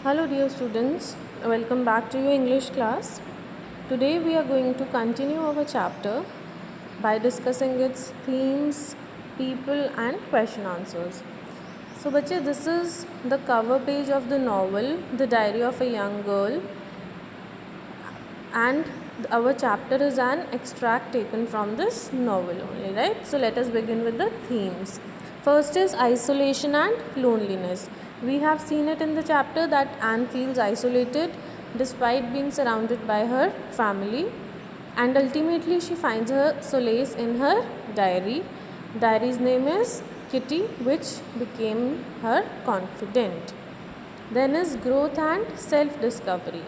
Hello dear students, welcome back to your English class. Today we are going to continue our chapter by discussing its themes, people and question answers. So बच्चे, this is the cover page of the novel The Diary of a Young Girl, and our chapter is an extract taken from this novel only, right? So let us begin with the themes. First is isolation and loneliness. We have seen it in the chapter that Anne feels isolated despite being surrounded by her family, and ultimately she finds her solace in her diary. Diary's name is Kitty, which became her confidant. Then is growth and self-discovery.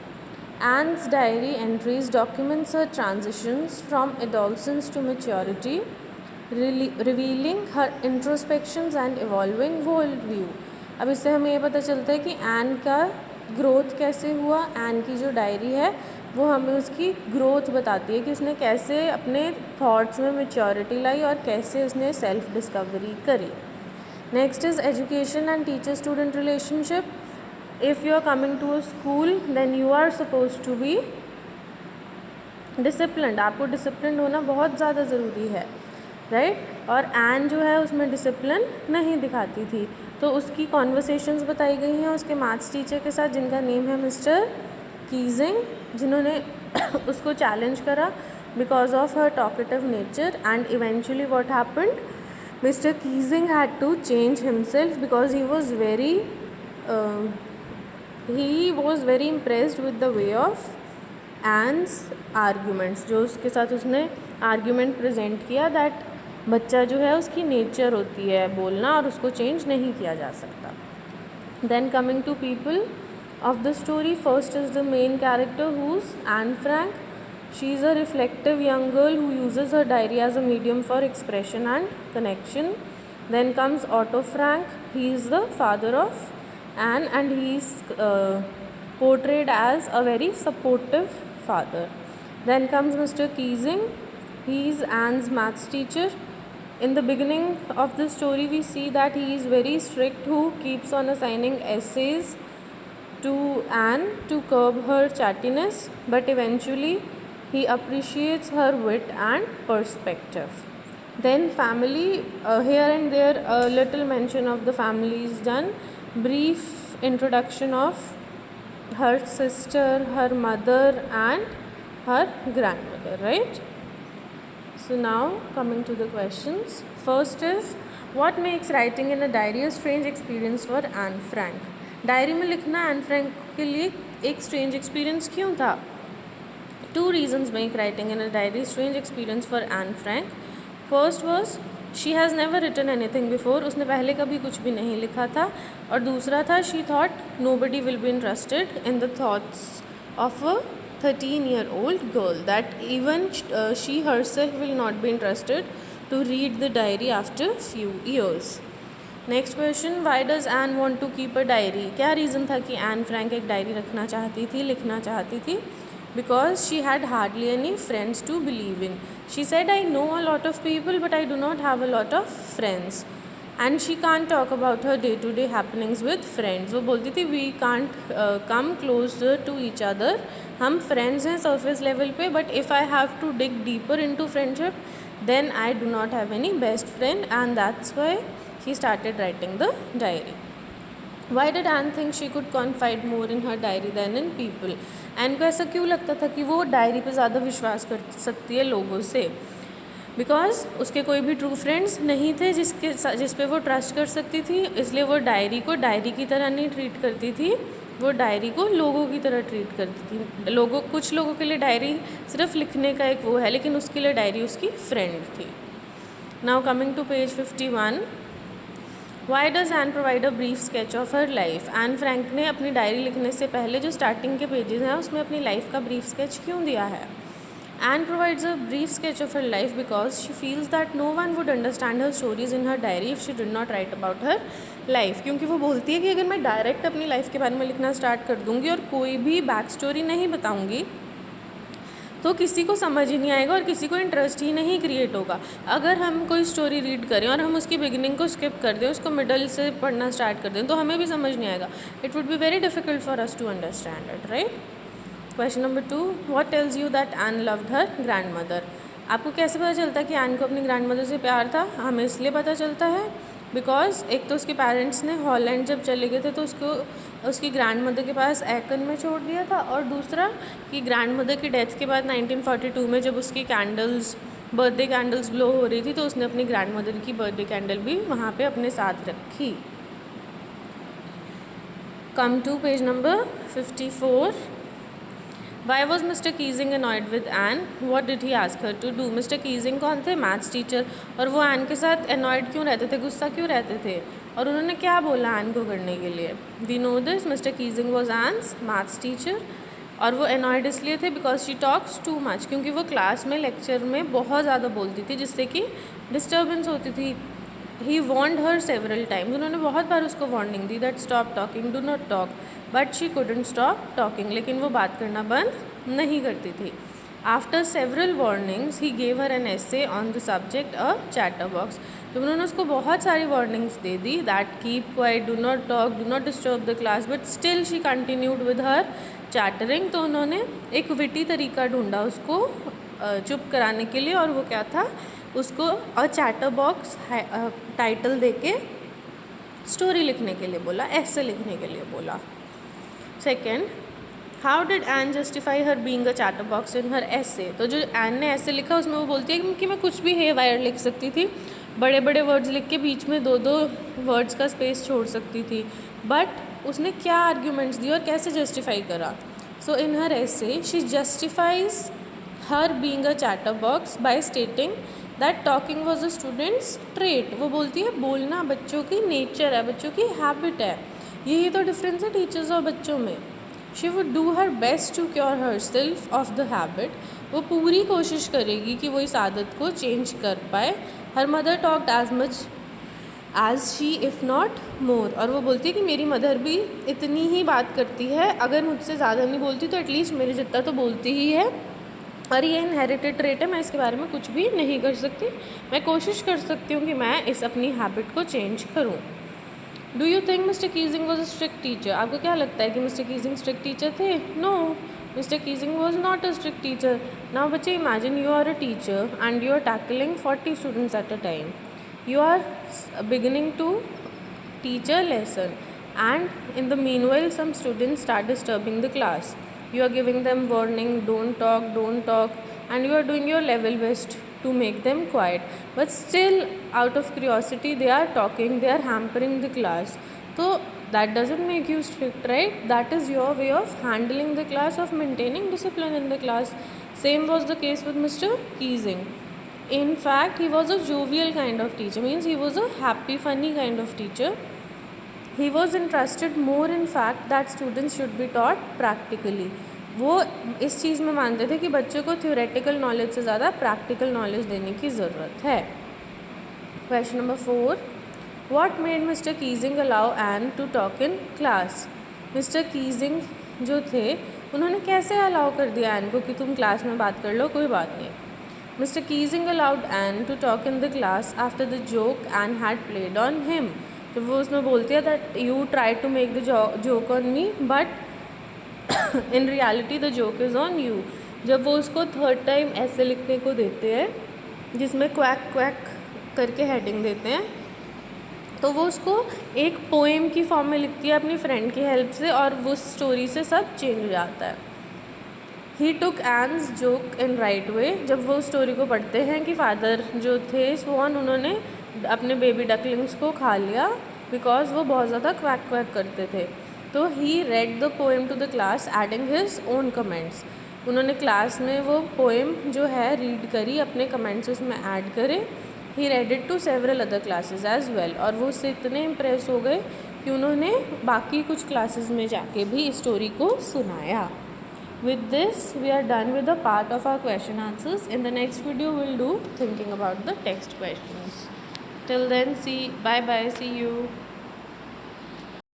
Anne's diary entries documents her transitions from adolescence to maturity, revealing her introspections and evolving worldview. अब इससे हमें ये पता चलता है कि N का growth कैसे हुआ. एन की जो डायरी है वो हमें उसकी ग्रोथ बताती है कि उसने कैसे अपने थॉट्स में मैच्योरिटी लाई और कैसे उसने सेल्फ डिस्कवरी करी. Next is education and teacher student relationship. If you are coming to a school, then you are supposed to be disciplined. आपको डिसिप्लिन होना बहुत ज़्यादा ज़रूरी है, राइट? और एन जो है उसमें डिसिप्लिन नहीं दिखाती थी, तो उसकी कॉन्वर्सेशंस बताई गई हैं उसके मैथ्स टीचर के साथ, जिनका नेम है मिस्टर कीजिंग, जिन्होंने उसको चैलेंज करा because of her talkative nature. And eventually what happened, mister Keesing had to change himself because he was very impressed with the way of Anne's arguments. जो उसके साथ उसने आर्ग्यूमेंट प्रेजेंट किया that बच्चा जो है उसकी नेचर होती है बोलना और उसको चेंज नहीं किया जा सकता. Then coming to people of the story, first is the main character who is Anne Frank. She is a reflective young girl who uses her diary as a medium for expression and connection. Then comes Otto Frank. He is the father of Anne and he is portrayed as a very supportive father. Then comes Mr. Keesing. He is Anne's maths teacher. In the beginning of the story we see that he is very strict, who keeps on assigning essays to Anne to curb her chattiness, but eventually he appreciates her wit and perspective. Then family, here and there a little mention of the family is done. Brief introduction of her sister, her mother and her grandmother, right? So now coming to the questions. First is, what makes writing in a diary a strange experience for Anne Frank? Diary में लिखना Anne Frank के लिए एक strange experience क्यों था? 2 reasons make writing in a diary strange experience for Anne Frank. First was she has never written anything before. उसने पहले कभी कुछ भी नहीं लिखा था. और दूसरा था, she thought nobody will be interested in the thoughts of a 13-year-old girl, that even she herself will not be interested to read the diary after few years. Next question, why does Anne want to keep a diary? क्या reason था कि Anne Frank एक diary रखना चाहती थी, लिखना चाहती थी? Because she had hardly any friends to believe in. She said, I know a lot of people but I do not have a lot of friends. And she can't talk about her day-to-day happenings with friends. वो बोलती थी we can't come closer to each other. हम friends हैं surface level पे, but if I have to dig deeper into friendship, then I do not have any best friend, and that's why she started writing the diary. Why did Anne think she could confide more in her diary than in people? Anne को ऐसा क्यों लगता था कि वो diary पे ज़्यादा विश्वास कर सकती है लोगों से? बिकॉज उसके कोई भी ट्रू फ्रेंड्स नहीं थे जिस पे वो ट्रस्ट कर सकती थी, इसलिए वो डायरी को डायरी की तरह नहीं ट्रीट करती थी, वो डायरी को लोगों की तरह ट्रीट करती थी. कुछ लोगों के लिए डायरी सिर्फ लिखने का एक वो है, लेकिन उसके लिए डायरी उसकी फ्रेंड थी. Now coming to page 51, why does Anne provide a brief sketch of her life? Anne Frank ने अपनी डायरी लिखने से पहले जो स्टार्टिंग के पेजेस हैं उसमें अपनी लाइफ का ब्रीफ स्केच क्यों दिया है? Anne provides a brief sketch of her life because she feels that no one would understand her stories in her diary if she did not write about her life. क्योंकि वो बोलती है कि अगर मैं डायरेक्ट अपनी लाइफ के बारे में लिखना स्टार्ट कर दूँगी और कोई भी बैक स्टोरी नहीं बताऊँगी, तो किसी को समझ ही नहीं आएगा और किसी को इंटरेस्ट ही नहीं क्रिएट होगा। अगर हम कोई स्टोरी रीड करें और हम उसकी बिगिनिंग को स्किप कर दें, उसको मिडल से पढ़ना स्टार्ट कर दें, तो हमें भी समझ नहीं आएगा। It would be very difficult for us to understand it, right. Question number 2, what tells you that Anne loved her grandmother. आपको कैसे पता चलता है कि एन को अपनी ग्रैंड मदर से प्यार था? हमें इसलिए पता चलता है बिकॉज एक तो उसके पेरेंट्स ने हॉलैंड जब चले गए थे तो उसको उसकी ग्रैंड मदर के पास एकन में छोड़ दिया था, और दूसरा कि ग्रैंड मदर की डेथ के बाद 1942 में जब उसकी कैंडल्स, बर्थडे कैंडल्स ब्लो हो रही थी, तो उसने अपनी ग्रैंड मदर की बर्थडे कैंडल भी वहाँ पे अपने साथ रखी। Come to page number 54. Why was Mr. Keesing annoyed with Anne? What did he ask her to do? Mr. Keesing कौन थे? Maths teacher. और वो एन के साथ annoyed क्यों रहते थे, गुस्सा क्यों रहते थे, और उन्होंने क्या बोला एन को करने के लिए? We know this. Mr. Keesing was Anne's maths teacher, और वो annoyed इसलिए थे because she talks too much, क्योंकि वो क्लास में लेक्चर में बहुत ज़्यादा बोलती थी जिससे कि डिस्टर्बेंस होती थी। ही वॉर्नड हर सेवरल टाइम्स, उन्होंने बहुत बार उसको warning the that stop talking, do not talk, but she couldn't stop talking, लेकिन वो बात करना बंद नहीं करती थी। After several warnings he gave her an essay on the subject a chatter box, तो उन्होंने उसको बहुत सारी warnings they the that keep quiet, do not talk, do not disturb the class, but still she continued with her chattering. तो उन्होंने एक witty तरीका ढूंढा उसको चुप कराने के लिए, और वो क्या था, उसको अ चैटर बॉक्स टाइटल देके स्टोरी लिखने के लिए बोला, ऐसे लिखने के लिए बोला। Second, how did Ann justify her being a chatter box in her essay. तो जो एन ने ऐसे लिखा उसमें वो बोलती है कि मैं कुछ भी हे वायर लिख सकती थी, बड़े बड़े वर्ड्स लिख के बीच में 2-2 वर्ड्स का स्पेस छोड़ सकती थी, बट उसने क्या आर्ग्यूमेंट्स दिए और कैसे जस्टिफाई करा। सो in her essay she justifies her being a chatter box by stating that talking was a student's trait. वो बोलती है बोलना बच्चों की नेचर है, बच्चों की हैबिट है, यही तो डिफरेंस है टीचर्स और बच्चों में। She would do her best to cure herself of the habit, वो पूरी कोशिश करेगी कि वो इस आदत को चेंज कर पाए। Her mother talked as much as she if not more, और वो बोलती है कि मेरी मदर भी इतनी ही बात करती है, अगर मुझसे ज़्यादा नहीं बोलती तो एटलीस्ट मेरे जितना तो बोलती ही है, और ये इनहेरिटेड ट्रेट है, मैं इसके बारे में कुछ भी नहीं कर सकती, मैं कोशिश कर सकती हूँ कि मैं इस अपनी हैबिट को चेंज करूँ। Do you think Mr Keesing was a strict teacher. आपको क्या लगता है कि मिस्टर कीजिंग स्ट्रिक्ट टीचर थे? No, Mr Keesing was not a strict teacher. Now बच्चे imagine you are a teacher and you are tackling 40 students at a time, you are beginning to teach a lesson, and in the meanwhile some students start disturbing the class. You are giving them warning, don't talk, and you are doing your level best to make them quiet, but still out of curiosity they are talking, they are hampering the class. So that doesn't make you strict, right? That is your way of handling the class, of maintaining discipline in the class. Same was the case with Mr. Keesing. In fact, he was a jovial kind of teacher, means he was a happy, funny kind of teacher. He was interested more in fact that students should be taught practically. वो इस चीज़ में मानते थे कि बच्चों को theoretical knowledge से ज़्यादा practical knowledge देने की ज़रूरत है। Question number 4. What made Mr. Keesing allow Anne to talk in class? Mr. Keesing जो थे उन्होंने कैसे अलाउ कर दिया एन को कि तुम क्लास में बात कर लो, कोई बात नहीं। Mr. Keesing allowed Anne to talk in the class after the joke Anne had played on him. तो वो उसमें बोलती है that you tried to make the joke on me, but in reality the joke is on you. जब वो उसको third time ऐसे लिखने को देते हैं जिसमें क्वैक क्वैक करके हेडिंग देते हैं, तो वो उसको एक पोएम की फॉर्म में लिखती है अपनी फ्रेंड की हेल्प से, और वो स्टोरी से सब चेंज हो जाता है। ही टुक एन्स जोक इन राइट वे। जब वो स्टोरी को पढ़ते हैं कि फादर जो थे स्वान, उन्होंने अपने बेबी डकलिंग्स को खा लिया बिकॉज वो बहुत ज़्यादा क्वैक क्वैक करते थे, तो he read the poem to the class adding his own comments. उन्होंने क्लास में वो पोएम जो है रीड करी, अपने कमेंट्स उसमें ऐड करे। He read it to several other classes as well, और वो उससे इतने इम्प्रेस हो गए कि उन्होंने बाकी कुछ क्लासेस में जाके भी इस स्टोरी को सुनाया। With this, we are done with the part of our question answers. In the next video, we'll do thinking about the text questions. Till then, bye bye, see you.